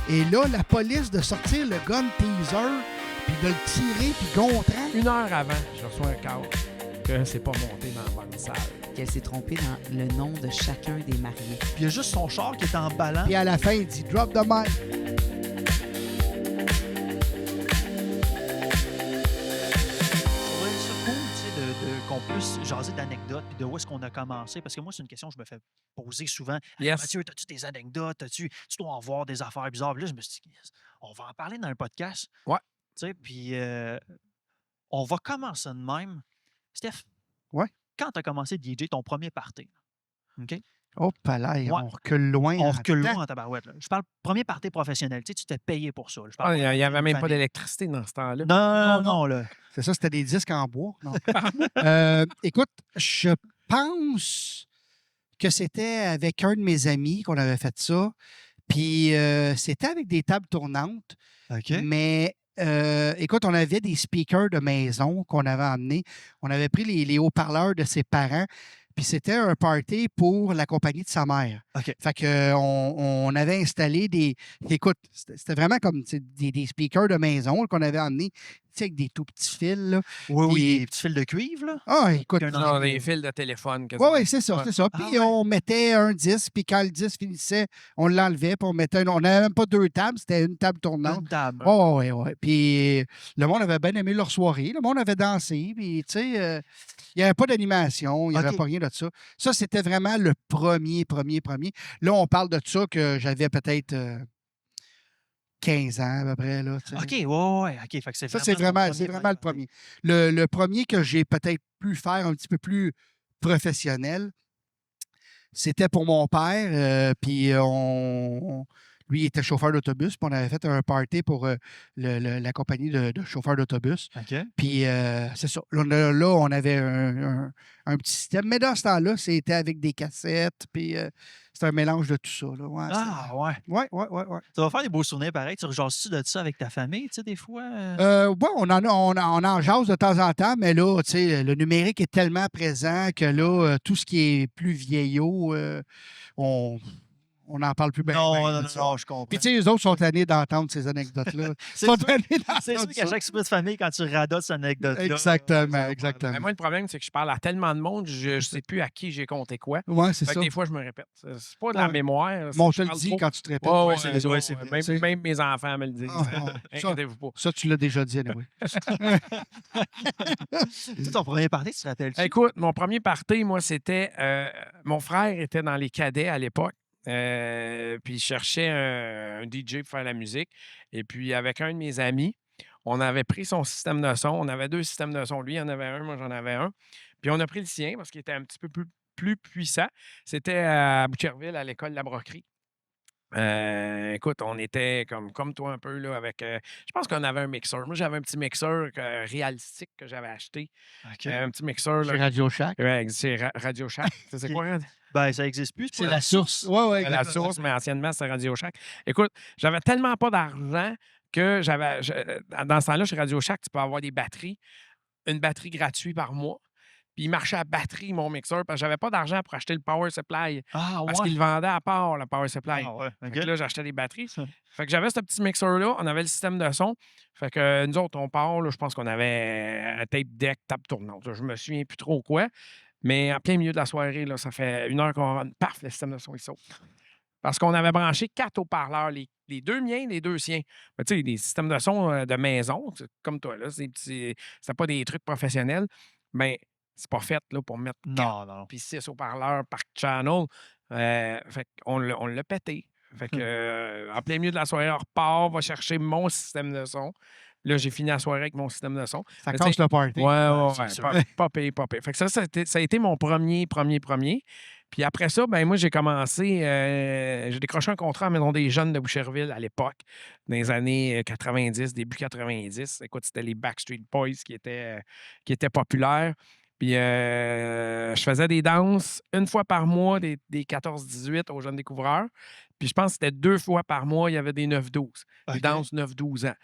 Et là, la police de sortir le gun teaser, puis de le tirer, puis Gontran. 1 heure avant, je reçois un cadre que c'est pas monté dans la bonne salle. Qu'elle s'est trompée dans le nom de chacun des mariés. Puis il y a juste son char qui est en ballant. Puis à la fin, il dit « Drop the mic ». Qu'on puisse jaser d'anecdotes puis de où est-ce qu'on a commencé. Parce que moi, c'est une question que je me fais poser souvent. Hey, Yes. Mathieu, as-tu des anecdotes? Tu dois en voir des affaires bizarres. Puis là, je me suis dit, yes, on va en parler dans un podcast. Ouais. Tu sais, puis on va commencer de même. Steph, Ouais. quand tu as commencé DJ, ton premier party, OK? Oh, palais, Ouais. on recule loin. On dans recule le temps. loin en tabarouette. Là. Je parle premier party professionnel. Tu sais, tu t'es payé pour ça. là. Je Ah, parle il n'y avait même pas famille. d'électricité dans ce temps-là. Non, là. C'est ça, c'était des disques en bois. Non. Écoute, je pense que c'était avec un de mes amis qu'on avait fait ça. Puis c'était avec des tables tournantes. OK. Mais écoute, on avait des speakers de maison qu'on avait emmenés. On avait pris les haut-parleurs de ses parents. Puis c'était un party pour la compagnie de sa mère. OK. Fait que on avait installé des. Écoute, c'était vraiment comme des speakers de maison qu'on avait emmenés, tu sais, avec des tout petits fils. Là. Oui, Puis- des petits fils de cuivre, là. Ah, écoute. Qu'un Non, des fils de téléphone. Oui, quasiment. oui, c'est ça, Ouais. c'est ça. Ah Puis ouais. on mettait un disque, puis quand le disque finissait, on l'enlevait, puis on mettait on n'avait même pas 2 tables, c'était une table tournante. Une table. Oh, oui, oui. Puis le monde avait bien aimé leur soirée. Le monde avait dansé. Puis, tu sais, il n'y avait pas d'animation. Il n'y avait OK. pas rien de ça. Ça, c'était vraiment le premier. Là, on parle de ça que j'avais peut-être 15 ans à peu près. Là, tu sais. OK, ouais. OK, fait que Ça, c'est vraiment le premier. Le premier que j'ai peut-être pu faire un petit peu plus professionnel, c'était pour mon père. Puis lui, il était chauffeur d'autobus. Puis on avait fait un party pour la compagnie de chauffeurs d'autobus. OK. Puis c'est ça. Là, on avait un petit système. Mais dans ce temps-là, c'était avec des cassettes. Puis c'était un mélange de tout ça. Là. Ouais, Ah, ouais. ouais. Ça va faire des beaux souvenirs pareils. Tu rejases-tu de ça avec ta famille, tu sais, des fois? Ouais, on en jase de temps en temps, mais là, tu sais, le numérique est tellement présent que là, tout ce qui est plus vieillot, on n'en parle plus bien. Non, je comprends. Puis, tu sais, eux autres sont tannés d'entendre ces anecdotes-là. C'est Sont sûr- tannés C'est sûr d'entendre qu'à ça. chaque souper de famille, quand tu radotes cette anecdote-là... Exactement. Ben, moi, le problème, c'est que je parle à tellement de monde, je ne sais plus à qui j'ai compté quoi. Ouais, c'est Fait ça. que des fois, je me répète. C'est pas de la Ouais. mémoire. Bon, je je te le parle dis trop. quand tu te répètes. Ouais, c'est ouais, vrai, ouais, c'est ouais. vrai. C'est- Même mes enfants me le disent. Ah, ah, ça- Inquiétez-vous pas. Ça, tu l'as déjà dit, anyway. Tu sais, ton premier party, tu te rappelles-tu? Écoute, mon premier party, moi, c'était... mon frère était dans les cadets à l'époque. Puis il cherchait un DJ pour faire la musique. Et puis, avec un de mes amis, on avait pris son système de son. On avait 2 systèmes de son. Lui, il en avait un, moi, j'en avais un. Puis on a pris le sien parce qu'il était un petit peu plus puissant. C'était à Boucherville, à l'école de la broquerie. Écoute, on était comme toi un peu, là, avec... je pense qu'on avait un mixeur. Moi, j'avais un petit mixeur réalistique que j'avais acheté. OK. Un petit mixeur, Chez là. Radio Shack. Ouais, c'est Radio Shack. C'est Ok. quoi? Ben, ça n'existe plus. C'est la source. Ouais, La source, mais anciennement, c'était Radio Shack. Écoute, j'avais tellement pas d'argent que dans ce temps-là, chez Radio Shack, tu peux avoir des batteries, une batterie gratuite par mois. Puis il marchait à batterie, mon mixeur, parce que j'avais pas d'argent pour acheter le power supply. Ah, ouais. Parce qu'il le vendait à part, le power supply. Ah, ouais. Fait OK. que là, j'achetais des batteries. Fait que j'avais ce petit mixeur-là, on avait le système de son. Fait que nous autres, on part, là, je pense qu'on avait un tape deck, table tournante. Là, je me souviens plus trop quoi. Mais en plein milieu de la soirée, là, ça fait 1 heure qu'on rentre, paf, le système de son, il saute. Parce qu'on avait branché 4 haut-parleurs, les 2 miens, les 2 siens. Ben, tu sais, des systèmes de son de maison, comme toi, là, c'était pas des trucs professionnels. Mais c'est pas fait là, pour mettre 4 Non. puis 6 haut-parleurs par channel. Fait qu'on l'a pété. Fait que, en plein milieu de la soirée, on repart, va chercher mon système de son. Là, j'ai fini la soirée avec mon système de son. Ça Mais casse tu sais, le party. Ouais, c'est sûr. pas payé. Fait que ça a été mon premier. Puis après ça, ben moi, j'ai commencé, j'ai décroché un contrat à la Maison des Jeunes de Boucherville à l'époque, dans les années 90, début 90. Écoute, c'était les Backstreet Boys qui étaient populaires. Puis je faisais des danses 1 fois par mois, des 14-18 aux jeunes découvreurs. Puis je pense que c'était 2 fois par mois, il y avait des 9-12. Des OK. danses 9-12 ans.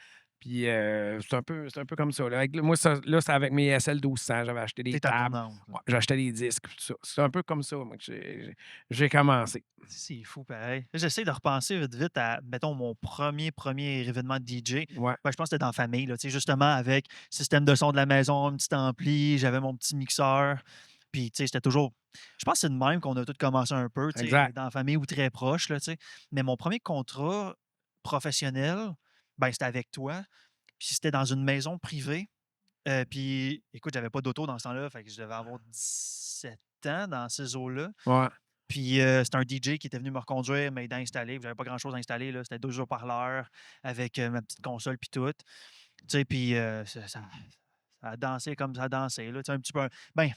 Puis c'est un peu comme ça. Là. Moi, là, c'est avec mes SL 1200. J'avais acheté des T'es à ton tables. âge. Ouais, j'ai acheté des disques. Tout ça. C'est un peu comme ça moi, que j'ai commencé. C'est fou, pareil. Là, j'essaie de repenser vite à, mettons, mon premier événement de DJ. Ouais. Ben, je pense que c'était dans la famille, là, tu sais, justement, avec système de son de la maison, un petit ampli, j'avais mon petit mixeur. Puis, tu sais, c'était toujours. Je pense que c'est de même qu'on a tous commencé un peu, tu sais, Exact. dans la famille ou très proche, là, tu sais. Mais mon premier contrat professionnel, ben, c'était avec toi. Puis, c'était dans une maison privée. Puis, écoute, j'avais pas d'auto dans ce temps-là, fait que je devais avoir 17 ans dans ces eaux-là. Ouais. Puis c'était un DJ qui était venu me reconduire, m'aider à installer. J'avais pas grand-chose à installer, là. C'était 2 haut-parleurs avec ma petite console puis tout. Tu sais, puis ça a dansé comme ça a dansé, là. Tu sais, un petit peu. Ben,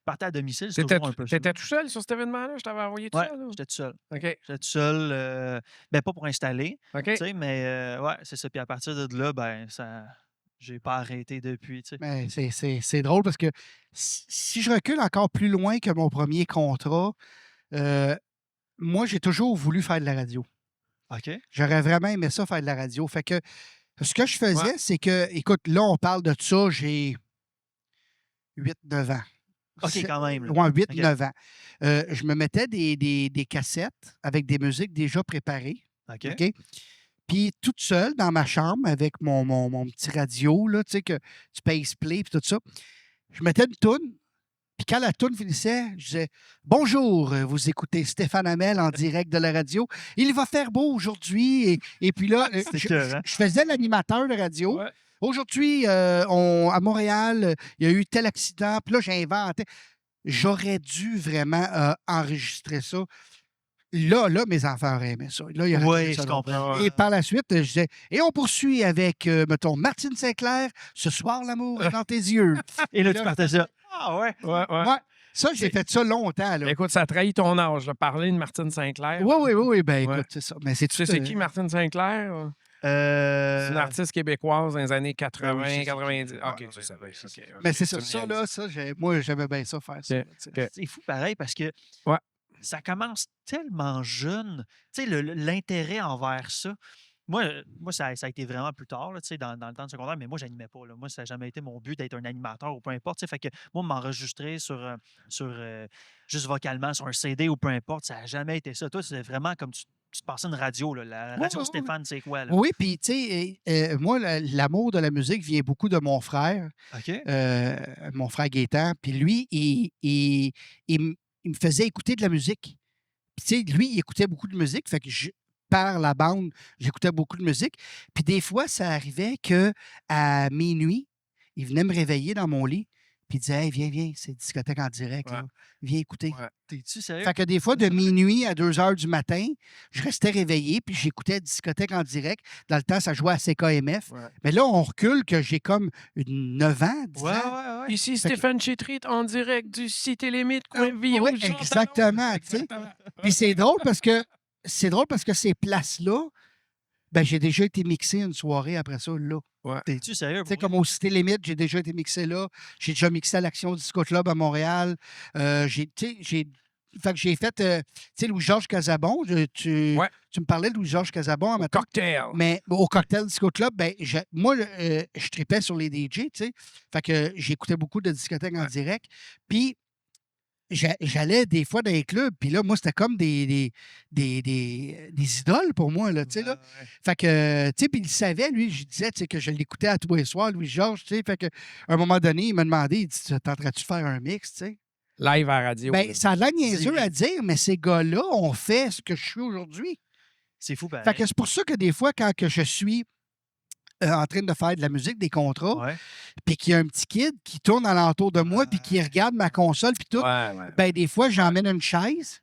partais à domicile, c'est toujours un peu ça. T'étais tout seul sur cet événement-là? Je t'avais envoyé tout Ouais, seul? Là? j'étais tout seul. OK. J'étais tout seul. Ben, pas pour installer, OK. tu sais, mais ouais, c'est ça. Puis à partir de là, ben, ça. J'ai pas arrêté depuis, tu sais. Mais c'est drôle parce que si je recule encore plus loin que mon premier contrat, moi, j'ai toujours voulu faire de la radio. OK. J'aurais vraiment aimé ça, faire de la radio. Fait que ce que je faisais, Ouais. c'est que, écoute, là, on parle de ça, j'ai 8-9 ans. OK, quand même. là. Ouais, OK. 8-9 ans. Je me mettais des cassettes avec des musiques déjà préparées. OK. OK? Puis toute seule dans ma chambre avec mon petit radio, là, tu sais, que tu pèses play puis tout ça. Je mettais une toune. Puis quand la toune finissait, je disais bonjour, vous écoutez Stéphane Hamel en direct de la radio. Il va faire beau aujourd'hui. Et puis là, C'était écœurant. je faisais l'animateur de radio. Ouais. Aujourd'hui, à Montréal, il y a eu tel accident. Puis là, j'inventais. J'aurais dû vraiment enregistrer ça. Là, mes enfants auraient aimé ça. Là, ils auraient trouvé Oui, ça je drôle. comprends. Et par la suite, je disais, et on poursuit avec, mettons, Martine Sinclair, Ce soir, l'amour est dans tes yeux. Et là, tu Là- partais ça. Ah ouais. Ouais. Ouais. Ça, j'ai fait ça longtemps. Là. Écoute, ça trahit ton âge, de parler de Martine Sinclair. Oui. Ben, Ouais. écoute, c'est ça. Mais c'est Tu sais, c'est qui Martine Sinclair? C'est une artiste québécoise dans les années 80, oui, c'est 90. qui. OK, Ouais, tu savais. OK. Mais c'est ça. Tu me Ça, niaises. là, moi, j'aimais bien ça, faire ça. OK. là, tu sais. OK. C'est fou pareil parce que Ouais. ça commence tellement jeune. Tu sais, l'intérêt envers ça. Moi, ça a été vraiment plus tard, là, tu sais, dans le temps de secondaire, mais moi, j'animais pas. Là. Moi, ça n'a jamais été mon but d'être un animateur ou peu importe. Tu sais, fait que moi, m'enregistrer sur juste vocalement sur un CD ou peu importe, ça n'a jamais été ça. Toi, c'est vraiment comme tu te passais une radio. Là, la Ouais, radio ouais, Stéphane, c'est quoi? Là? Oui, puis, tu sais, moi, l'amour de la musique vient beaucoup de mon frère. OK. Mon frère Gaétan. Puis lui, il me faisait écouter de la musique. Puis, tu sais, lui, il écoutait beaucoup de musique. Fait que par la bande, j'écoutais beaucoup de musique. Puis des fois, ça arrivait qu'à minuit, il venait me réveiller dans mon lit. Puis il disait, hey, viens, c'est discothèque en direct. Ouais. Là. Viens écouter. Ouais. T'es-tu sérieux? Fait que des fois, de minuit à 2 heures du matin, je restais réveillé, puis j'écoutais discothèque en direct. Dans le temps, ça jouait à CKMF. Ouais. Mais là, on recule que j'ai comme 9 ans, 10 Ouais, ans. ouais. Ici Fait que- Stéphane Chétrit en direct du Cité Limite, coin Villon. oui, exactement, tu sais. Puis c'est drôle parce que ces places-là, ben j'ai déjà été mixé une soirée après ça, là. T'es-tu sérieux? Tu sais, pour comme au Cité Limite, j'ai déjà été mixé là. J'ai déjà mixé à l'Action Disco Club à Montréal. Fait que j'ai fait, tu sais, Louis-Georges Casabon. Tu me parlais de Louis-Georges Casabon. Un cocktail. Mais au Cocktail Disco Club, ben, moi, je tripais sur les DJ, tu sais. Fait que j'écoutais beaucoup de discothèques en direct. Puis, j'allais des fois dans les clubs, puis là, moi, c'était comme des idoles pour moi, là, tu sais, là. Ouais. Fait que, tu sais, puis il savait, lui, je disais, tu sais, que je l'écoutais à tous les soirs, Louis-Georges, tu sais. Fait que, à un moment donné, il m'a demandé, il dit, tenterais-tu de faire un mix, tu sais? Live à la radio. Ben, là. ça a l'air niaiseux C'est- à dire, mais ces gars-là ont fait ce que je suis aujourd'hui. C'est fou, pareil. Fait que c'est pour ça que des fois, quand que je suis en train de faire de la musique, des contrats, Ouais. puis qu'il y a un petit kid qui tourne alentour de moi, puis qui regarde ma console, puis tout, Ouais. ben des fois, j'emmène une chaise,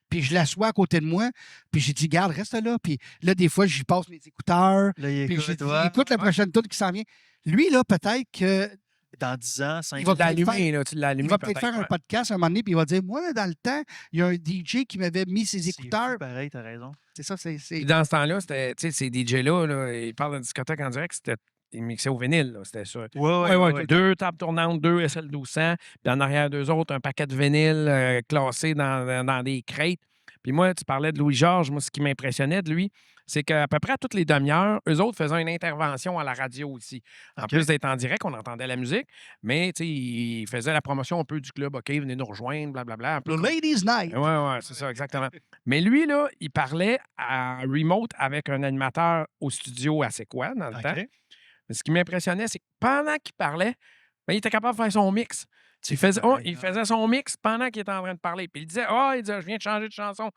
puis je l'assois à côté de moi, puis j'ai dit, garde, reste là. Puis là, des fois, j'y passe mes écouteurs, Là, il puis écoute, j'ai dit, toi. écoute la prochaine tune qui s'en vient. Lui, là, peut-être que Dans 10 ans, 5 Il ans. va Tu l'as allumé, là. Tu l'as allumé. il va peut-être faire un podcast à un moment donné, puis il va dire, moi, dans le temps, il y a un DJ qui m'avait mis ses C'est fou, écouteurs. pareil, t'as raison. C'est ça, c'est... Puis dans ce temps-là, c'était, tu sais, ces DJ-là, là, ils parlent de discothèque en direct, ils mixaient au vinyle, là, c'était ça. Ouais. Deux tables tournantes, deux SL 1200, puis en arrière d'eux autres, un paquet de vinyle classé dans des crêtes. Puis moi, tu parlais de Louis-Georges. Moi, ce qui m'impressionnait de lui, c'est qu'à peu près à toutes les demi-heures, eux autres faisaient une intervention à la radio aussi. En OK. plus d'être en direct, on entendait la musique, mais ils faisaient la promotion un peu du club. OK, venez nous rejoindre, blablabla. Un peu Le Ladies Night. Oui, c'est ça, exactement. Mais lui, là, il parlait à remote avec un animateur au studio à C'est quoi dans le temps. OK. Mais ce qui m'impressionnait, c'est que pendant qu'il parlait, ben, il était capable de faire son mix. Il faisait son mix pendant qu'il était en train de parler. Puis il disait, il disait, je viens de changer de chanson.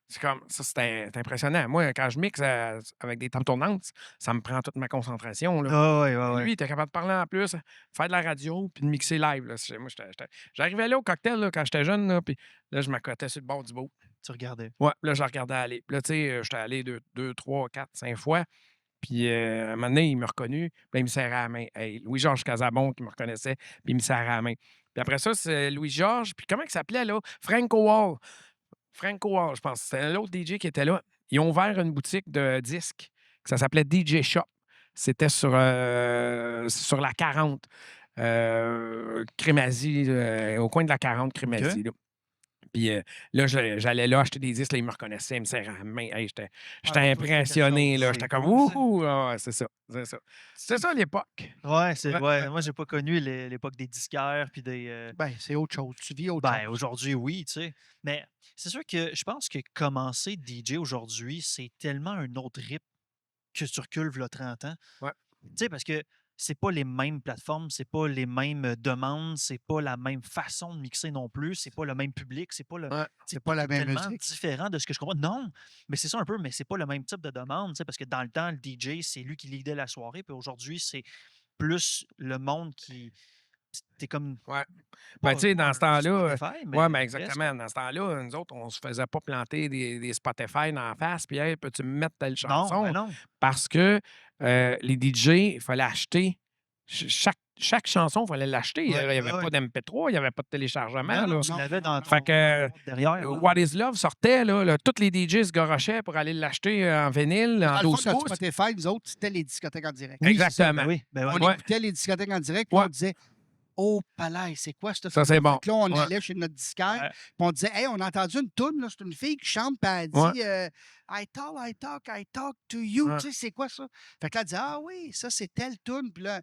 C'est comme, ça, c'était impressionnant. Moi, quand je mixe avec des tables tournantes, ça me prend toute ma concentration. Là. Ah ouais, ouais, Lui, ouais. il était capable de parler en plus, faire de la radio, puis de mixer live. Là. Moi, j'arrivais là au cocktail là, quand j'étais jeune, là, puis là, je m'accotais sur le bord du beau. Tu regardais. Ouais, là, je le regardais aller. Puis là, tu sais, j'étais allé 2, 3, 4, 5 fois. Puis, à un moment donné, il m'a reconnu. Puis là, il me serrait la main. Hey, Louis-Georges Casabon qui me reconnaissait. Puis, il me serrait la main. Puis après ça, c'est Louis-Georges. Puis comment il s'appelait, là? Franco Wall. Franco Wall, je pense. C'était l'autre DJ qui était là. Ils ont ouvert une boutique de disques. Ça s'appelait DJ Shop. C'était sur la 40. Crémazie, au coin de la 40, Crémazie. Là. Puis là, j'allais là acheter des disques, là, ils me reconnaissaient, ils me serraient la main. Hey, j'étais impressionné, là. J'étais comme, wouhou! Ah, c'est ça, c'est ça. C'est ça l'époque. Ouais, Ouais, ouais, moi, j'ai pas connu l'époque des disquaires puis des. Ben, c'est autre chose. Tu vis autre Ben, chose. aujourd'hui, oui, tu sais. Mais c'est sûr que je pense que commencer DJ aujourd'hui, c'est tellement un autre rythme que tu recules v'là 30 ans. Ouais. Tu sais, parce que c'est pas les mêmes plateformes, c'est pas les mêmes demandes, c'est pas la même façon de mixer non plus, c'est pas le même public, c'est pas le. Ouais. C'est pas la même tellement musique. différent de ce que je comprends. Non, mais c'est ça un peu, mais c'est pas le même type de demande, tu sais, parce que dans le temps, le DJ, c'est lui qui leadait la soirée, puis aujourd'hui, c'est plus le monde qui. T'es comme. Ouais. Pas, Ben, tu sais, pas dans ce un temps-là, Spotify, ouais, ben presque. exactement. Dans ce temps-là, nous autres, on se faisait pas planter des Spotify dans la face, puis, hey, peux-tu me mettre telle Non, chanson? ben non. Parce que les DJ, il fallait acheter. Chaque chanson, il fallait l'acheter. Il n'y Ouais, avait ouais, pas d'MP3, il n'y avait pas de téléchargement. Non, non, Là. tu l'avais dans Fait ton que derrière. là. What is Love sortait, là, tous les DJ se gorochaient pour aller l'acheter en vinyle, Dans en le fond, 12 notre pouces. Spotify, nous autres, c'était les discothèques en direct. Oui, c'est ça, Exactement. ben oui, ben On ouais. écoutait les discothèques en direct, puis Ouais. on disait oh, palais, c'est quoi cette Ça, c'est tune-là? bon. Fait que là, on Ouais. allait chez notre disquaire, Ouais. puis on disait hey, on a entendu une toune, là, c'est une fille qui chante, puis elle dit Ouais. I talk to you. Ouais. Tu sais, c'est quoi ça? Fait que là, elle dit ah oui, ça, c'est telle toune. Puis là,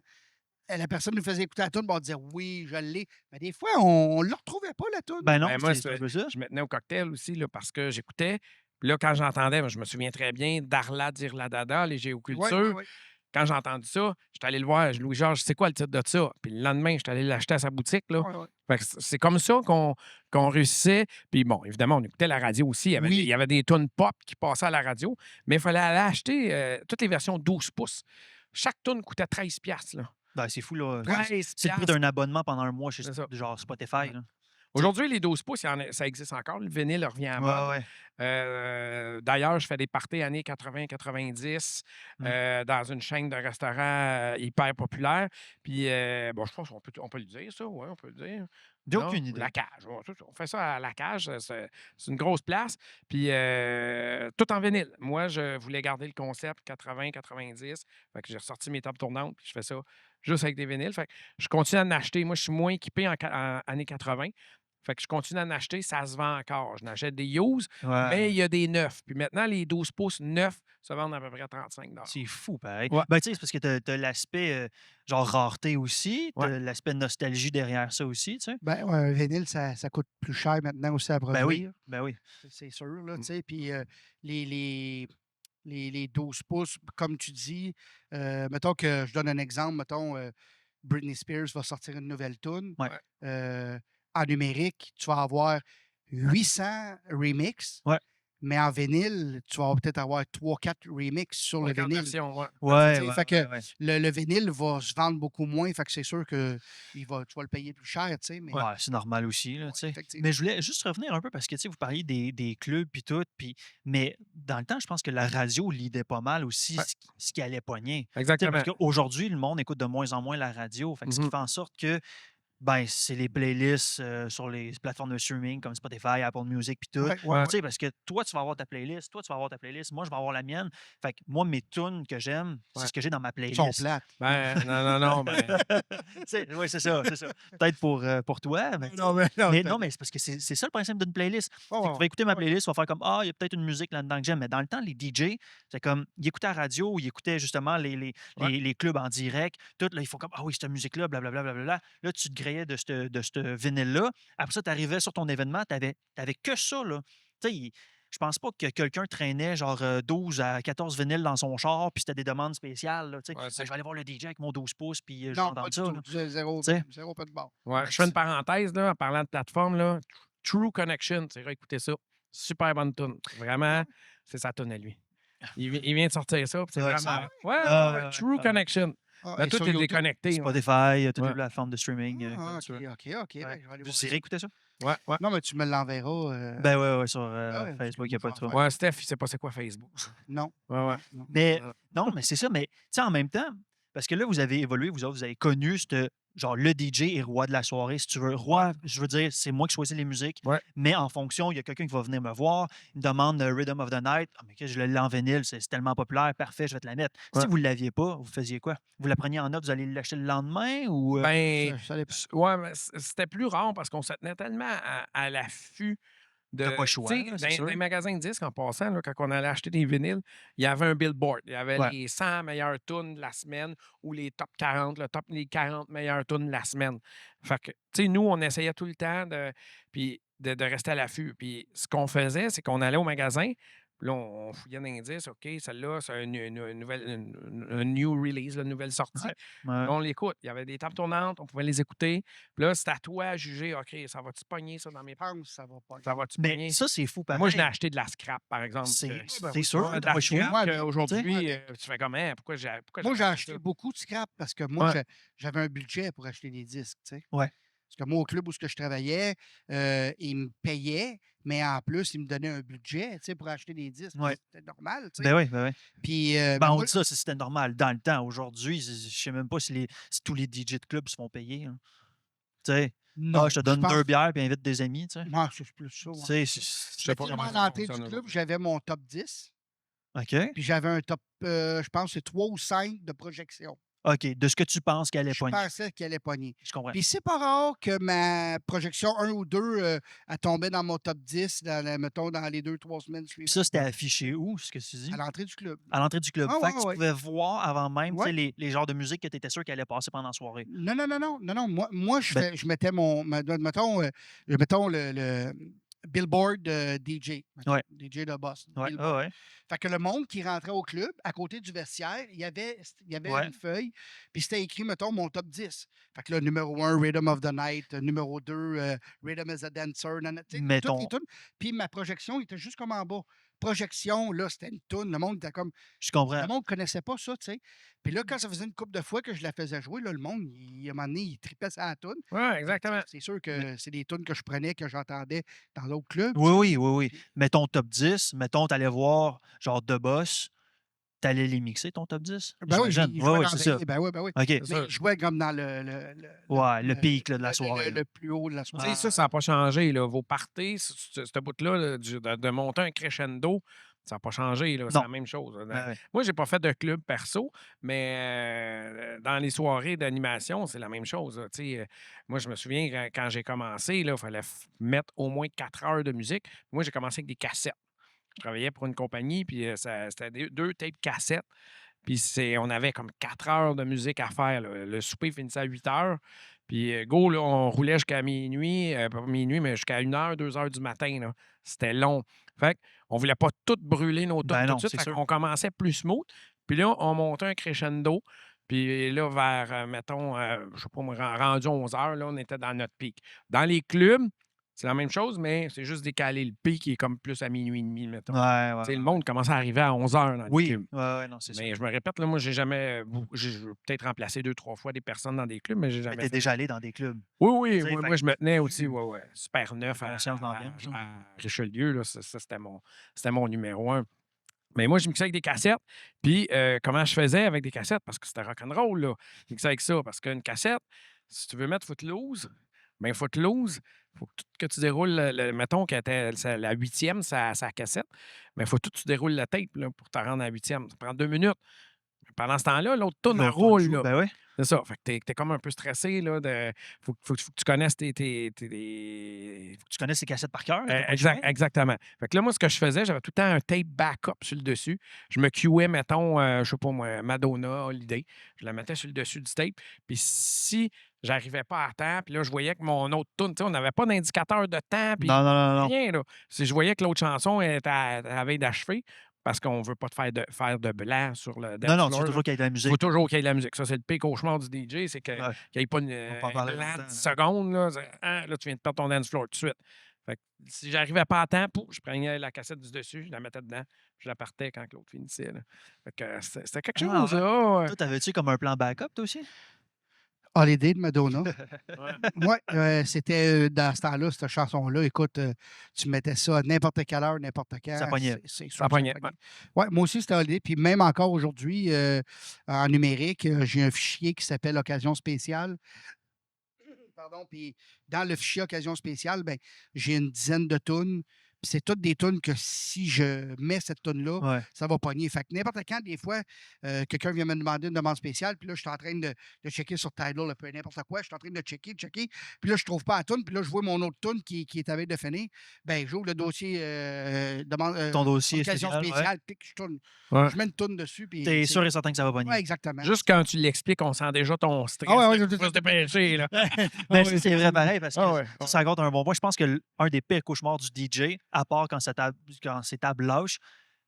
la personne nous faisait écouter la toune, puis on disait oui, je l'ai. Mais des fois, on ne la retrouvait pas, la toune. Ben non, Ben, moi, c'est un peu ça. je me tenais au cocktail aussi là, parce que j'écoutais. Puis là, quand j'entendais, moi, je me souviens très bien d'Arla Dirla Dada, les Ouais, Géocultures. ouais. Quand j'ai entendu ça, j'étais allé le voir. Louis-Georges, c'est quoi le titre de ça? Puis le lendemain, j'étais allé l'acheter à sa boutique. Là. Ouais, ouais. Fait que c'est comme ça qu'on réussissait. Puis bon, évidemment, on écoutait la radio aussi. Oui. Il y avait des tunes pop qui passaient à la radio, mais il fallait aller acheter toutes les versions 12 pouces. Chaque tune coûtait 13 $. Là. Ben, c'est fou, là. 13 C'est le prix d'un abonnement pendant un mois chez C'est ça. genre Spotify. Là. Aujourd'hui, les 12 pouces, ça existe encore. Le vinyle revient à mode. Ouais, ouais. D'ailleurs, je fais des parties années 80-90 dans une chaîne de restaurants hyper populaire. Puis, bon, je pense qu'on peut le dire, ça. Oui, on peut le dire. J'ai Non? aucune idée. La Cage. Ouais, on fait ça à La Cage. C'est une grosse place. Puis, tout en vinyle. Moi, je voulais garder le concept 80-90. Fait que j'ai ressorti mes tables tournantes. Puis, je fais ça juste avec des vinyles. Fait que je continue à en acheter. Moi, je suis moins équipé en années 80. Fait que je continue à en acheter, ça se vend encore. Je n'achète des used, Ouais. mais il y a des neufs. Puis maintenant, les 12 pouces neufs se vendent à peu près 35 $. C'est fou, pareil. Ouais. Ben, tu sais, c'est parce que t'as l'aspect, genre, rareté aussi. T'as Ouais. l'aspect nostalgie derrière ça aussi, tu sais. Ben, ouais, un vinyle, ça coûte plus cher maintenant aussi à produire. Ben oui, ben oui. C'est sûr, là, tu sais. Puis les 12 pouces, comme tu dis, mettons que je donne un exemple, mettons, Britney Spears va sortir une nouvelle tune. Ouais. En numérique, tu vas avoir 800 remixes, Ouais. mais en vinyle, tu vas peut-être avoir 3-4 remixes sur le Regarde vinyle. version, ouais. Ouais, tu sais, ouais, fait que ouais. Le vinyle va se vendre beaucoup moins, fait que c'est sûr que tu vas le payer plus cher, tu sais. Mais, Ouais, c'est normal aussi, là, tu sais. effectivement. Mais je voulais juste revenir un peu parce que, tu sais, vous parliez des clubs puis tout, mais dans le temps, je pense que la radio lidait pas mal aussi Ouais. ce qui allait pogner. Tu sais, Exactement. parce qu'aujourd'hui, le monde écoute de moins en moins la radio. Fait que ce qui Mhm. fait en sorte que Ben, c'est les playlists sur les plateformes de streaming comme Spotify, Apple Music, puis tout. Ouais, ouais, Ouais. Tu sais, parce que toi, tu vas avoir ta playlist, toi, tu vas avoir ta playlist, moi, je vais avoir la mienne. Fait que moi, mes tunes que j'aime, c'est Ouais. ce que j'ai dans ma Ils sont playlist. plates. Ben, non, ben. Oui, c'est ça, c'est ça. Peut-être pour toi, mais, Non, mais non, mais non, mais c'est parce que c'est ça le principe d'une playlist. Ouais, C'est que tu vas écouter ma ouais. playlist, tu vas faire comme il y a peut-être une musique là-dedans que j'aime. Mais dans le temps, les DJ, c'est comme, ils écoutaient la radio, ils écoutaient justement Ouais. les clubs en direct. Tout, là, ils font comme, ah oui, cette musique-là, blablabla, blablabla. Là, tu te grillais de ce vinyle-là. Après ça, tu arrivais sur ton événement, tu n'avais que ça, là. Tu sais, je pense pas que quelqu'un traînait genre 12 à 14 vinyles dans son char, puis c'était des demandes spéciales, là, tu sais. Ouais, Ben, je vais aller voir le DJ avec mon 12 pouces, puis je vais Non, entendre pas du ça, tout. là. Zéro, Tu sais. zéro pas de bord. Ouais, je fais une parenthèse là, en parlant de plateforme. Là. True Connection, tu iras écouter ça. Super bonne tune. Vraiment, c'est sa tune à lui. Il vient de sortir ça. puis C'est Ouais, vraiment. ça- Ouais, Ah, True ah. Connection. Ah, Là, et tout sur est YouTube? déconnecté. Ouais, Spotify, toutes Ouais. les plateformes de streaming. Ah, comme OK, tu veux. OK. Ouais. Ben, je vais aller voir Vous ça. irez écouter ça? ouais. Non, mais tu me l'enverras. Ben ouais, sur Ah ouais, Facebook, il n'y a pas de ça va ça. Ouais, Steph, il sait pas c'est quoi Facebook. Non. Ouais. Non. Mais Ah. non, mais c'est ça. Mais tu sais, en même temps, parce que là, vous avez évolué, vous autres, vous avez connu genre le DJ est roi de la soirée, si tu veux. Roi, je veux dire, c'est moi qui choisis les musiques. Ouais. Mais en fonction, il y a quelqu'un qui va venir me voir, il me demande Rhythm of the Night. Ah, mais que je l'ai en vinyle, c'est tellement populaire, parfait, je vais te la mettre. Si Ouais. vous ne l'aviez pas, vous faisiez quoi? Vous la preniez en note, vous allez l'acheter le lendemain ou. Ben, Ça dépend. ouais, mais c'était plus rare parce qu'on se tenait tellement à l'affût de. T'as pas le choix, Tu sais, là, c'est dans les sûr. magasins de disques, en passant, là, quand on allait acheter des vinyles, il y avait un billboard. Il y avait Ouais. les 100 meilleures tunes de la semaine ou les top 40, les 40 meilleures tunes de la semaine. Fait que, tu sais, nous, on essayait tout le temps de rester à l'affût. Puis ce qu'on faisait, c'est qu'on allait au magasin, puis là, on fouillait l'indice, OK, celle-là, c'est une nouvelle, une new release, une nouvelle sortie. Ouais. Là, on l'écoute. Il y avait des tables tournantes, on pouvait les écouter. Puis là, c'est à toi à juger, OK, ça va-tu pogner ça dans mes Je pense que ça va pas. Ça va-tu Mais pogner? ça, c'est fou, pareil. Moi, je l'ai acheté de la scrap, par exemple. C'est- que- c'est ben oui, sûr, de t'as la pas le choix. scrap Ouais, qu'aujourd'hui, mais- tu fais comment? Pourquoi Moi, j'ai acheté acheté ça? beaucoup de scrap parce que moi, Ouais. j'avais un budget pour acheter des disques, tu sais. Ouais. Parce que moi, au club où ce que je travaillais, ils me payaient, mais en plus, ils me donnaient un budget, tu sais, pour acheter des disques. Ouais. C'était normal, tu sais. Ben oui, ben oui. Puis, Ben, on moi, dit ça, c'était normal dans le temps. Aujourd'hui, je sais même pas si tous les DJ de club se font payer, hein. Tu sais, non, je te donne pense- 2 bières puis invite des amis, tu sais. Moi, c'est plus ça. Tu Ouais. sais, Je sais Mais pas tu sais, comment moi, ça à l'entrée du fonctionne club, aujourd'hui. j'avais mon top 10, OK. puis j'avais un top, je pense, c'est 3 ou 5 de projection. OK, de ce que tu penses qu'elle est Je pognée. pensais qu'elle allait pogner. Je comprends. Puis c'est pas rare que ma projection 1 ou 2 elle tombait dans mon top 10, mettons, dans les 2-3 semaines Puis suivantes. ça, c'était affiché où, ce que tu dis? À l'entrée du club. À l'entrée du club. Ah, Fait que ouais, tu ouais. pouvais voir avant même tu sais, Ouais. les genres de musique que tu étais sûr qu'elle allait passer pendant la soirée. Non. Moi Ben- je mettais mettons le Billboard DJ. mettons, Ouais. DJ de boss. Ouais, Billboard. ouais. Fait que le monde qui rentrait au club, à côté du vestiaire, il y avait Ouais. une feuille, puis c'était écrit, mettons, mon top 10. Fait que là, numéro 1, Rhythm of the Night, numéro 2, Rhythm as a Dancer, tu sais, Mettons. toutes les tunes. Puis ma projection était juste comme en bas. Projection, là, c'était une tune. Le monde était comme. Je comprends. Le monde ne connaissait pas ça, tu sais. Puis là, quand ça faisait une couple de fois que je la faisais jouer, là, le monde, à un moment donné, il tripait sur la tune. Ouais, exactement. C'est sûr que c'est des tunes que je prenais, que j'entendais dans d'autres clubs. Oui. Mettons top 10. Mettons, t'allais voir genre The Boss. T'allais les mixer, ton top 10? Ben oui, J'imagine. il jouait Oui, dans c'est ça. Ben oui. OK. C'est Mais sûr. il jouait comme dans Le pic là, de la soirée. le plus haut de la Tu soirée. sais, ça n'a pas changé. Là. Vos parties, ce bout-là, là, de monter un crescendo, ça n'a pas changé. C'est Non. la même chose. Là. Ouais. Moi, j'ai pas fait de club perso, mais dans les soirées d'animation, c'est la même chose. Là. Tu sais, moi, je me souviens quand j'ai commencé, il fallait mettre au moins 4 heures de musique. Moi, j'ai commencé avec des cassettes. Je travaillais pour une compagnie, puis c'était 2 tapes cassettes. Puis on avait comme 4 heures de musique à faire. Là. Le souper finissait à 8 heures. Puis go, là, on roulait jusqu'à minuit, pas minuit, mais jusqu'à 1 heure, 2 heures du matin. Là. C'était long. Fait qu'on voulait pas tout brûler nos tunes Ben tout non, de suite. c'est Fait sûr. qu'on commençait plus smooth. Puis là, on montait un crescendo. Puis là, vers, mettons, je sais pas, moi, rendu 11 heures, là, on était dans notre pic. Dans les clubs, c'est la même chose, mais c'est juste décaler le pic qui est comme plus à minuit et demi, mettons. Ouais. Tu sais, le monde commençait à arriver à 11 heures dans les Oui. clubs. Ouais, non, c'est ça. Mais je me répète, là, moi, j'ai peut-être remplacé 2-3 fois des personnes dans des clubs, mais j'ai jamais T'es fait. déjà allé dans des clubs. Oui, Tu sais, fait moi, je me tenais aussi, super neuf Conscience de l'ambiance, à Richelieu, là, ça c'était mon numéro 1. Mais moi, je mixais avec des cassettes. Puis, comment je faisais avec des cassettes? Parce que c'était rock'n'roll, là. Je mixais avec ça. Parce qu'une cassette, Si tu veux mettre Footloose, bien Footloose, il faut que tu déroules, mettons que c'est la huitième, sa cassette, mais il faut que tu déroules la tape là, pour te rendre à la huitième. Ça prend 2 minutes. Pendant ce temps-là, l'autre tourne, elle L'autre tourne roule. joue. Là. Ben ouais. C'est ça. Fait que t'es comme un peu stressé. Là, faut que tu connaisses tes Faut que tu connaisses ces cassettes par cœur. T'as pas le choix. Exactement. Fait que là, moi, ce que je faisais, j'avais tout le temps un tape backup sur le dessus. Je me cueais, mettons, je sais pas moi, Madonna, Holiday. Je la mettais sur le dessus du tape. Puis si j'arrivais pas à temps, puis là, je voyais que mon autre tune, on n'avait pas d'indicateur de temps, puis Non. rien, là. Si je voyais que l'autre chanson était à la veille d'achever, parce qu'on veut pas te faire de blanc sur le dance Non, tu floor, veux là. toujours qu'il y ait de la Il musique. faut toujours qu'il y ait de la musique. Ça, c'est le pire cauchemar du DJ, c'est qu'il Ouais. n'y ait pas une, On peut en un parler blanc longtemps, de là. 10 secondes. Là, là, tu viens de perdre ton dance floor tout de suite. Fait que si j'arrivais pas à temps, je prenais la cassette du dessus, je la mettais dedans, puis je la partais quand l'autre finissait. Là. Fait que c'était quelque Ah, chose, ouais. là. Toi, t'avais-tu comme un plan backup, toi aussi? Holiday de Madonna. Ouais. Moi, c'était dans ce temps-là, cette chanson-là. Écoute, tu mettais ça à n'importe quelle heure, n'importe quand. Ça pognait. C'est sûr Ça que pognait, Ouais, moi aussi, c'était Holiday. Puis même encore aujourd'hui, en numérique, j'ai un fichier qui s'appelle Occasion spéciale. Pardon, puis dans le fichier Occasion spéciale, ben, j'ai une dizaine de tunes. Puis c'est toutes des tunes que si je mets cette tune-là, Ouais. ça va pogner. Fait que n'importe quand, des fois, quelqu'un vient me demander une demande spéciale, puis là, je suis en train de checker sur Tidal, un peu n'importe quoi, je suis en train de checker, puis là, je trouve pas la tune, puis là, je vois mon autre tune qui est à veille de finir. Ben, j'ouvre le dossier Ton dossier Occasion spécial. spéciale, clic, Ouais. je mets une tune dessus. Puis T'es c'est- sûr et certain que ça va pogner. Ouais, exactement. Juste quand tu l'expliques, on sent déjà ton stress. Ah ouais, là, ouais, qu'il faut se dépêcher. Là. Mais ça, c'est vrai pareil parce que Ah ouais, ça raconte un bon point. Je pense que un des pires cauchemars du DJ, à part quand ses tables lâchent,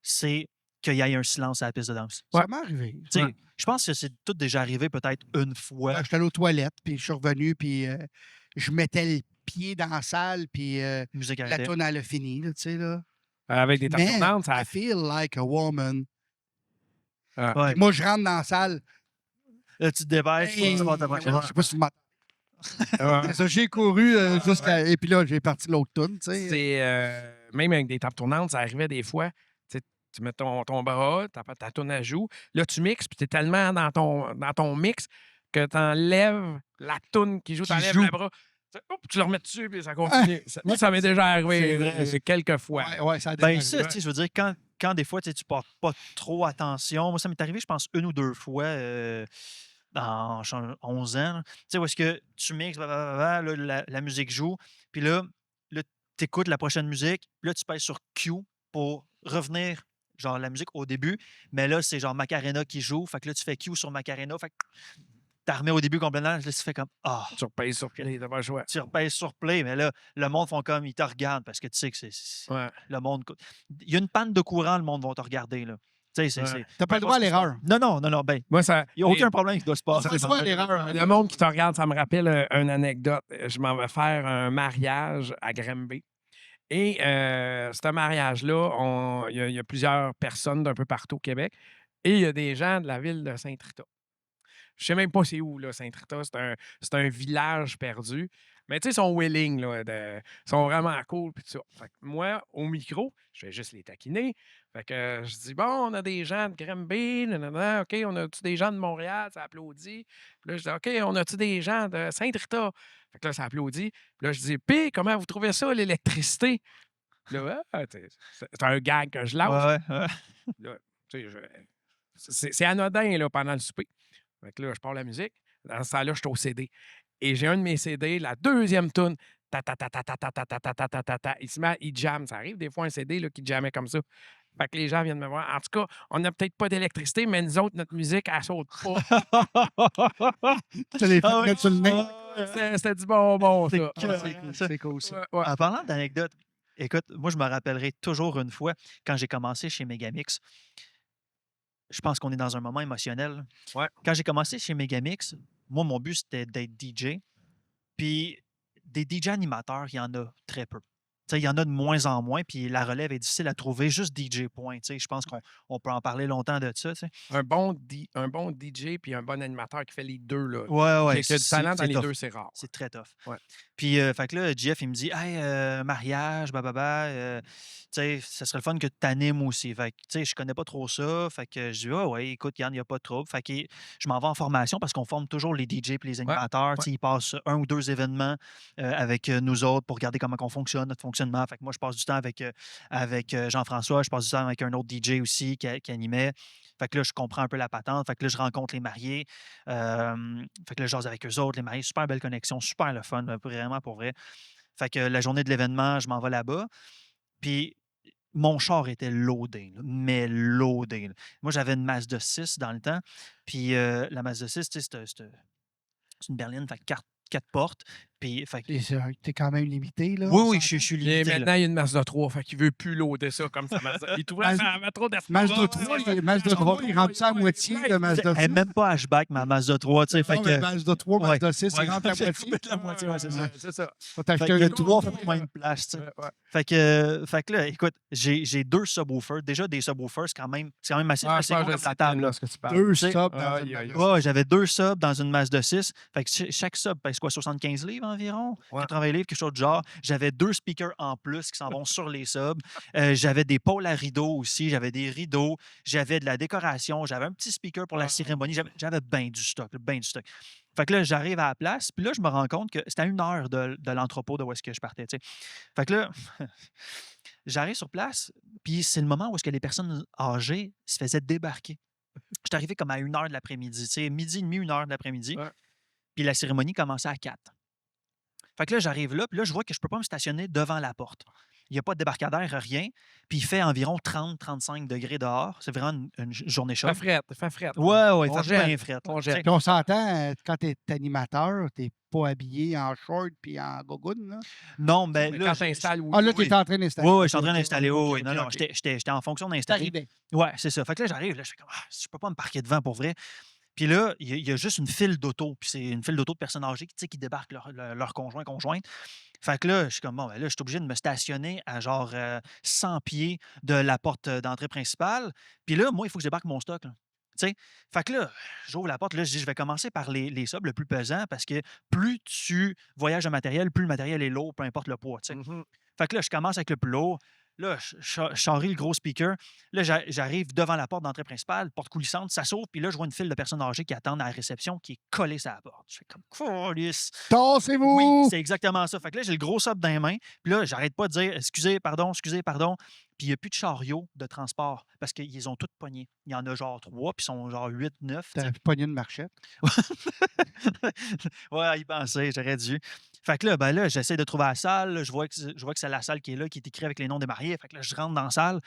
c'est qu'il y ait un silence à la piste de danse. Ça m'est arrivé. Tu sais, Ouais. je pense que c'est tout déjà arrivé peut-être une fois. J'étais allé aux toilettes, puis je suis revenu, puis je mettais le pied dans la salle, puis Musique la arrêtée. toune, elle a fini, là, tu sais, là. Avec des tables Mais tournantes, ça. I feel like a woman. Ouais. Puis moi, je rentre dans la salle. Là, tu te dépêches, Hey, tu vas ta prochaine. je sais pas si tu m'entends. Ouais. C'est ça, j'ai couru jusqu'à... Et puis là, j'ai parti l'autre toune, tu sais. C'est même avec des tables tournantes, ça arrivait des fois. Tu mets ton bras, ta tourne à joue. Là, tu mixes, puis tu es tellement dans ton mix que tu enlèves la toune qui joue, Qui tu enlèves joue. le bras. Tu le remets dessus, puis ça continue. Moi, ça m'est déjà arrivé quelques fois. Ouais, ça a Ben déjà ça, arrivé. tu sais, je veux dire, quand des fois, tu sais, tu portes pas trop attention. Moi, ça m'est arrivé, je pense, une ou deux fois en 11 ans. là. Tu sais, où est-ce que tu mixes, blablabla, là, la musique joue, puis là tu écoutes la prochaine musique, puis là, tu pèses sur Q pour revenir, genre, la musique au début, mais là, c'est genre Macarena qui joue, fait que là, tu fais Q sur Macarena, fait que tu remets au début complètement, là, tu fais comme « Ah! Tu repayes sur play, t'as pas le choix. » Tu repèses sur play, mais là, le monde font comme, ils te regardent parce que tu sais que c'est Ouais. le monde. Il y a une panne de courant, le monde va te regarder. Là. Tu sais, Ouais. T'as pas le droit à l'erreur. Non. Ben, Moi, ça. il n'y a aucun problème qui doit se passer. T'as pas le droit à l'erreur. Le monde qui te regarde, ça me rappelle une anecdote. Je m'en vais faire un mariage à Granby. Et ce mariage-là, il y a plusieurs personnes d'un peu partout au Québec. Et il y a des gens de la ville de Saint-Rita. Je ne sais même pas c'est où, là, Saint-Rita. C'est un village perdu. Mais tu sais, ils sont willing, là, ils sont vraiment cool. Puis tout ça. Fait que moi, au micro, je vais juste les taquiner. Fait que je dis, bon, on a des gens de Granby, nanana, OK, on a-tu des gens de Montréal? Ça applaudit. Puis là, je dis, OK, on a-tu des gens de Saint-Rita? Fait que là, ça applaudit. Puis là, je dis, puis, comment vous trouvez ça, l'électricité? Puis là, c'est un gag que je lance. Ouais. Là, tu sais, c'est anodin là, pendant le souper. Fait que là, je pars la musique. Dans ce temps-là, je suis au CD. Et j'ai un de mes CD, la deuxième tune. Il jamme. Ça arrive des fois un CD là, qui jammait comme ça. Fait que les gens viennent me voir. En tout cas, on n'a peut-être pas d'électricité, mais nous autres, notre musique, elle saute pas. Tu les Ah ouais. mettre sur le nez. C'était du bonbon, C'est ça. que- C'est cool, ça. Ouais. En parlant d'anecdotes, écoute, moi, je me rappellerai toujours une fois, quand j'ai commencé chez Megamix, je pense qu'on est dans un moment émotionnel. Ouais. Quand j'ai commencé chez Megamix, moi, mon but, c'était d'être DJ. Puis des DJ animateurs, il y en a très peu. il y en a de moins en moins, puis la relève est difficile à trouver. Juste DJ Point, je pense qu'on peut en parler longtemps de ça. Un bon DJ puis un bon animateur qui fait les deux, là. Ouais, Qui a du talent dans c'est les tough. deux, c'est rare. C'est très tough. Ouais. Puis, fait que là, Jeff, il me dit, hey, mariage, ça serait le fun que tu t'animes aussi. Fait que, je connais pas trop ça. Fait que je dis, ouais, écoute, Yann, il n'y a pas de trouble. Fait que je m'en vais en formation parce qu'on forme toujours les DJ et les animateurs. Ils passent 1 ou 2 événements avec nous autres pour regarder comment on fonctionne, notre fonctionnement. Fait que moi, je passe du temps avec Jean-François, je passe du temps avec un autre DJ aussi qui animait. Fait que là, je comprends un peu la patente. Fait que là, je rencontre les mariés. Fait que là, je jase avec eux autres, les mariés. Super belle connexion, super le fun, vraiment pour vrai. Fait que la journée de l'événement, je m'en vais là-bas. Puis mon char était loadé, là, mais loadé. Là. Moi, j'avais une Mazda 6 dans le temps. Puis la Mazda 6, c'est une berline, fait que 4 portes. Puis, fait que- T'es quand même limité, là. oui, on oui, s'entend? je suis Et limité. là. maintenant, il y a une Mazda 3, fait qu'il veut plus loader ça comme ça. Il trouvait que ça avait trop d'espace. Mazda 3, il rentre ça à moitié, le Mazda Elle 6. n'est même pas hatchback, ma Mazda 3. Fait Non, mais que, Mazda 3, ouais. Mazda 6, il Ouais, rentre à j'ai moitié. coupé de la moitié, ouais, c'est ça. C'est ça. Faut Fait t'acheter que un il y a autre. 3 fois moins de place. Ouais. Fait que là, écoute, j'ai 2 subwoofers. Déjà, des subwoofers, c'est quand même assez, Ah, assez je gros pense que comme c'est la table. là, ce que tu parles. 2 Tu sais, stops dans aïe, une aïe, Mazda. Ouais, j'avais 2 subs dans une Mazda 6. Fait que chaque sub pèse quoi, 75 livres environ? Ouais. 80 livres, quelque chose de genre. J'avais 2 speakers en plus qui s'en vont sur les subs. J'avais des pôles à rideaux aussi. J'avais des rideaux. J'avais de la décoration. J'avais un petit speaker pour la cérémonie. J'avais bien du stock, bien du stock. Fait que là, j'arrive à la place. Puis là, je me rends compte que c'était à 1 heure de l'entrepôt de où est-ce que je partais. Tu sais. Fait que là, j'arrive sur place. Puis c'est le moment où est-ce que les personnes âgées se faisaient débarquer. J'étais arrivé comme à 1 heure de l'après-midi. Tu sais, midi et demi, 1 heure de l'après-midi. Ouais. Puis la cérémonie commençait à 4. Fait que là, j'arrive là, puis là, je vois que je peux pas me stationner devant la porte. Il n'y a pas de débarcadère, rien. Puis il fait environ 30-35 degrés dehors. C'est vraiment une journée chaude. Fait frette. Ouais, il On fait gèle. bien frette. On Tu sais. gèle. Puis on s'entend, quand t'es animateur, t'es pas habillé en short puis en gogoune, là. Non, mais Mais là, quand tu installes, oui. Ah, là, oui. t'es en train d'installer. Oui, je suis en train d'installer. Ok, Oui, ok, non, non, ok. j'étais en fonction d'installer. T'arrivais. Ouais, c'est ça. Fait que là, j'arrive, là, je fais comme, je peux pas me parquer devant pour vrai. Puis là, il y a juste une file d'auto. Puis c'est une file d'auto de personnes âgées qui débarquent leur conjointe. Fait que là, je suis comme, bon, ben là, je suis obligé de me stationner à genre 100 pieds de la porte d'entrée principale. Puis là, moi, il faut que je débarque mon stock. Là. Tu sais? Fait que là, j'ouvre la porte. Là, je dis, je vais commencer par les subs le plus pesant parce que plus tu voyages de matériel, plus le matériel est lourd, peu importe le poids. Tu sais. Mhm. Fait que là, je commence avec le plus lourd. Là, je charrie le gros speaker. Là, j'arrive devant la porte d'entrée principale, porte coulissante, ça s'ouvre, puis là, je vois une file de personnes âgées qui attendent à la réception qui est collée sur la porte. Je fais comme, câlisse. Oui, Tassez-vous! c'est exactement ça. Fait que là, j'ai le gros sub dans les mains, puis là, j'arrête pas de dire, excusez, pardon. Puis il n'y a plus de chariots de transport parce qu'ils ont toutes pogné. Il y en a genre 3, puis ils sont genre 8, 9. T'aurais pu pogner une marchette. Ouais, à y penser, j'aurais dû. Fait que là, ben là, j'essaie de trouver la salle. Là, je vois que c'est la salle qui est là, qui est écrite avec les noms des mariés. Fait que là, je rentre dans la salle.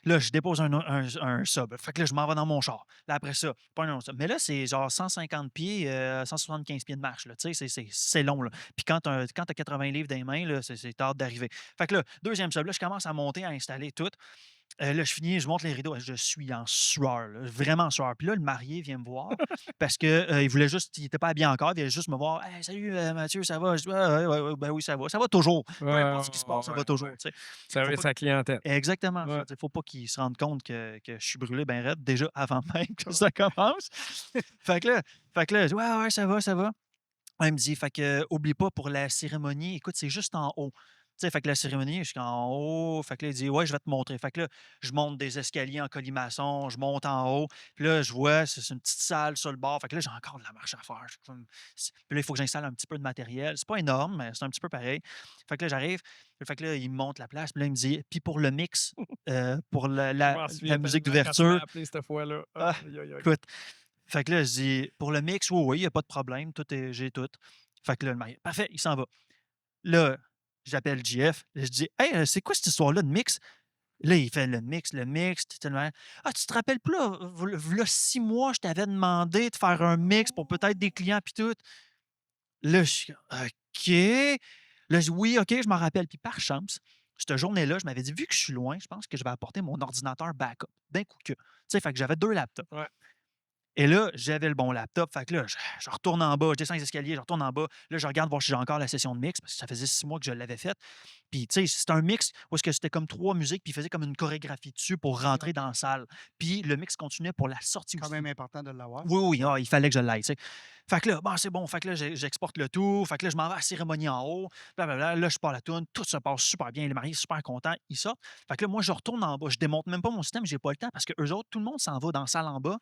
Là, je dépose un sub. Fait que là, je m'en vais dans mon char. Là, après ça, pas un autre sub. Mais là, c'est genre 150 pieds, 175 pieds de marche. Là. Tu sais, c'est long. Là. Puis quand tu as 80 livres dans les mains, là, c'est hâte d'arriver. Fait que là, deuxième sub, là, je commence à monter, à installer tout. Là, je finis, je monte les rideaux. Je suis en sueur, là, vraiment en sueur. Puis là, le marié vient me voir parce qu'il voulait juste, il n'était pas habillé encore, il voulait juste me voir. Hey, salut Mathieu, ça va? Je dis, ouais, ben oui, ça va. Ça va toujours. Peu importe ce qui se passe, ça va toujours. Tu sais. Servir Faut sa clientèle. Exactement. Ouais. Il ne faut pas qu'il se rende compte que je suis brûlé bien raide déjà avant même que ça commence. fait que là, je dis, ouais, ça va, ça va. Il me dit, fait que, oublie pas pour la cérémonie, écoute, c'est juste en haut. Tu sais, fait que la cérémonie, je suis en haut. Fait que là, il dit, ouais, je vais te montrer. Fait que là, je monte des escaliers en colimaçon, je monte en haut. Puis là, je vois, c'est une petite salle sur le bord. Fait que là, j'ai encore de la marche à faire. Puis là, il faut que j'installe un petit peu de matériel. C'est pas énorme, mais c'est un petit peu pareil. Fait que là, j'arrive. Fait que là, il me montre la place. Puis là, il me dit, puis pour le mix, pour la musique d'ouverture. Cette fois-là. Ah, écoute. Fait que là, je dis, pour le mix, oui, il n'y a pas de problème. J'ai tout. Fait que là, le mari, parfait, il s'en va. Là, j'appelle JF. Je dis, hey, c'est quoi cette histoire-là de mix? Là, il fait le mix. Ah, tu te rappelles plus, là, v'là 6 mois, je t'avais demandé de faire un mix pour peut-être des clients, puis tout. Là, je suis, OK. Là, je dis, oui, OK, je m'en rappelle. Puis par chance, cette journée-là, je m'avais dit, vu que je suis loin, je pense que je vais apporter mon ordinateur backup d'un coup que. Tu sais, fait que j'avais 2 laptops. Ouais. Et là, j'avais le bon laptop. Fait que là, je retourne en bas, je descends les escaliers, je retourne en bas. Là, je regarde voir si j'ai encore la session de mix parce que ça faisait 6 mois que je l'avais faite. Puis, tu sais, c'était un mix où est-ce que c'était comme 3 musiques, puis il faisait comme une chorégraphie dessus pour rentrer dans la salle. Puis le mix continuait pour la sortie C'est quand aussi. même important de l'avoir. Oui, oui, il fallait que je l'aille, tu sais. Fait que là, bon, c'est bon. Fait que là, j'exporte le tout. Fait que là, je m'en vais à la cérémonie en haut. Blablabla. Là, je pars la toune. Tout se passe super bien. Les mariés sont super contents. Ils sortent. Fait que là, moi, je retourne en bas. Je démonte même pas mon système. J'ai pas le temps parce que eux autres, tout le monde s'en va dans la salle en bas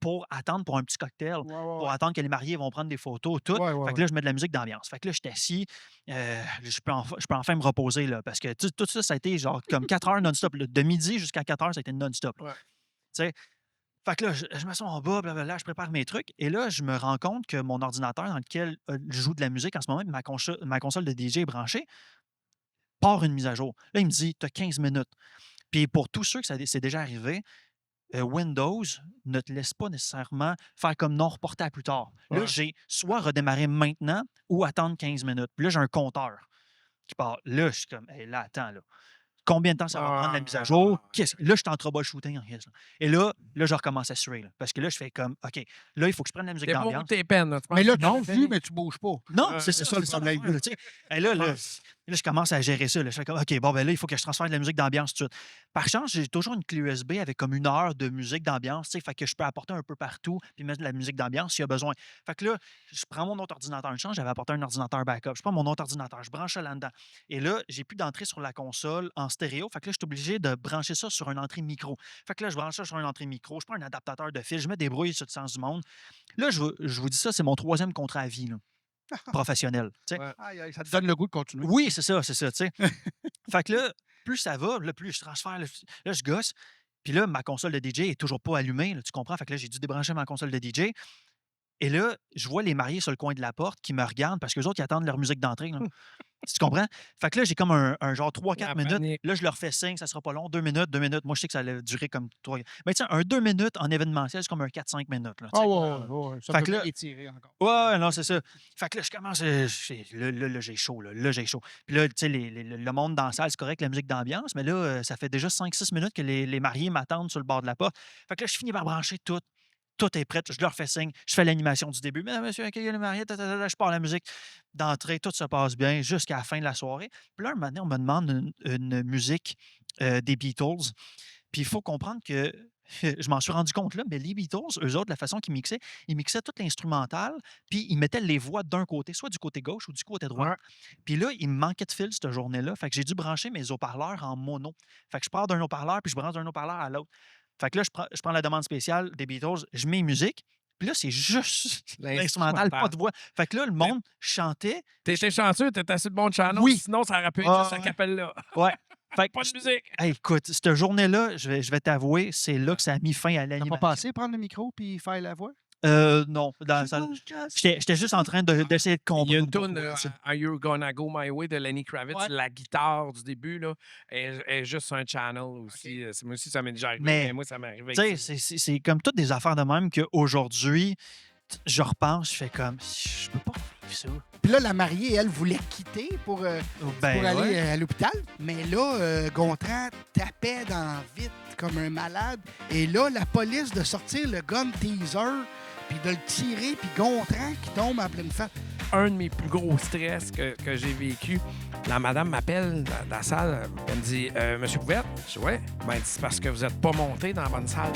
pour attendre pour un petit cocktail, Ouais, ouais, pour ouais. attendre que les mariés vont prendre des photos, tout. Ouais, ouais, Fait que là, je mets de la musique d'ambiance. Fait que là, je suis assis, je peux enfin me reposer, là, parce que tout ça, ça a été genre comme 4 heures non-stop. Là. De midi jusqu'à 4 heures, ça a été non-stop. Ouais. Tu sais, fait que là, je m'assois en bas, blablabla, je prépare mes trucs. Et là, je me rends compte que mon ordinateur dans lequel je joue de la musique en ce moment, ma console de DJ est branchée, part une mise à jour. Là, il me dit, tu as 15 minutes. Puis pour tous ceux que c'est déjà arrivé, Windows ne te laisse pas nécessairement faire comme non reporter à plus tard. Là, Ouais. j'ai soit redémarrer maintenant ou attendre 15 minutes. Puis là, j'ai un compteur qui part. Là, je suis comme, hey, là, attends, là. Combien de temps ça va prendre la mise à jour? Là, je suis en troubleshooting en guess, là. Et là, je recommence à suer. Là, parce que là, je fais comme, OK, là, il faut que je prenne la musique T'es pas où d'ambiance. tes peines, là. Tu Mais penses là, que tu non, suis, mais tu bouges pas. Non, Ouais, c'est c'est ça le problème. l'affaire, là, tu sais. Et là, je commence à gérer ça. Là. Je fais comme, OK, bon, ben là, il faut que je transfère de la musique d'ambiance tout de suite. Par chance, j'ai toujours une clé USB avec comme 1 heure de musique d'ambiance, tu sais, fait que je peux apporter un peu partout puis mettre de la musique d'ambiance s'il y a besoin. Fait que là, je prends mon autre ordinateur. Une chance, j'avais apporté un ordinateur backup. Je prends mon autre ordinateur, je branche ça là-dedans. Et là, j'ai plus d'entrée sur la console en stéréo. Fait que là, je suis obligé de brancher ça sur une entrée micro. Fait que là, je branche ça sur une entrée micro. Je prends un adaptateur de fil, je me débrouille sur le sens du monde. Là, je vous dis ça, c'est mon 3e contrat à vie, là, professionnel. Tu sais. Ouais. Aïe, aïe, ça te donne le goût de continuer. Oui, c'est ça, tu sais. Fait que là, plus ça va, là, plus je transfère, là, je gosse. Puis là, ma console de DJ est toujours pas allumée, là, tu comprends? Fait que là, j'ai dû débrancher ma console de DJ. Et là, je vois les mariés sur le coin de la porte qui me regardent parce qu'eux autres, ils attendent leur musique d'entrée. Là. Tu comprends? Fait que là, j'ai comme un genre 3-4 La minutes. panique. Là, je leur fais signe, ça sera pas long, 2 minutes, 2 minutes. Moi, je sais que ça allait durer comme 3. Mais tu sais, un 2 minutes en événementiel, c'est comme un 4-5 minutes. Là, tu Ah, sais. ouais, ouais. Ça Fait peut que là- bien étirer encore. Ouais, non, c'est ça. Fait que là, je commence. Là, j'ai chaud. Là, j'ai chaud. Puis là, tu sais, le monde dans la salle, c'est correct, la musique d'ambiance, mais là, ça fait déjà 5-6 minutes que les mariés m'attendent sur le bord de la porte. Fait que là, je finis par brancher tout. Tout est prêt. Je leur fais signe. Je fais l'animation du début. Mesdames, messieurs, accueillez les mariés. Je pars la musique d'entrée. Tout se passe bien jusqu'à la fin de la soirée. Puis là, un moment donné, on me demande une musique des Beatles. Puis il faut comprendre que je m'en suis rendu compte là, mais les Beatles, eux autres, la façon qu'ils mixaient, ils mixaient tout l'instrumental, puis ils mettaient les voix d'un côté, soit du côté gauche ou du côté droit. Ouais. Puis là, il me manquait de fil cette journée-là. Fait que j'ai dû brancher mes haut-parleurs en mono. Fait que je pars d'un haut-parleur, puis je branche d'un haut-parleur à l'autre. Fait que là, je prends la demande spéciale des Beatles, je mets musique, puis là, c'est juste l'instrumental, pas de voix. Fait que là, le monde chantait. T'étais chanceux, t'étais assez de bon channel. Oui. Sinon, ça aurait pu être Ah, juste à ouais. capella. Ouais. Fait que, Pas de musique. hey, écoute, cette journée-là, je vais t'avouer, c'est là que ça a mis fin à T'as l'animation. pas passé prendre le micro puis faire la voix? Non. J'étais juste en train d'essayer de Il y a comprendre. une tune, Are You Gonna Go My Way de Lenny Kravitz. Ouais. La guitare du début là, est juste sur un channel aussi. Moi aussi, ça m'est déjà arrivé. Mais, Mais moi, ça m'est arrivé. Tu sais, avec ça. c'est comme toutes des affaires de même qu'aujourd'hui, je repense, je fais comme, je peux pas vivre ça. Puis là, la mariée, elle, voulait quitter pour Ben, aller ouais. à l'hôpital. Mais là, Gontran tapait dans vite comme un malade. Et là, la police de sortir le gun teaser, puis de le tirer, puis Gontran qui tombe en pleine face. Un de mes plus gros stress que j'ai vécu, la madame m'appelle dans la salle, elle me dit Monsieur Pouvette? Je dis ouais. Ben, c'est parce que vous n'êtes pas monté dans la bonne salle.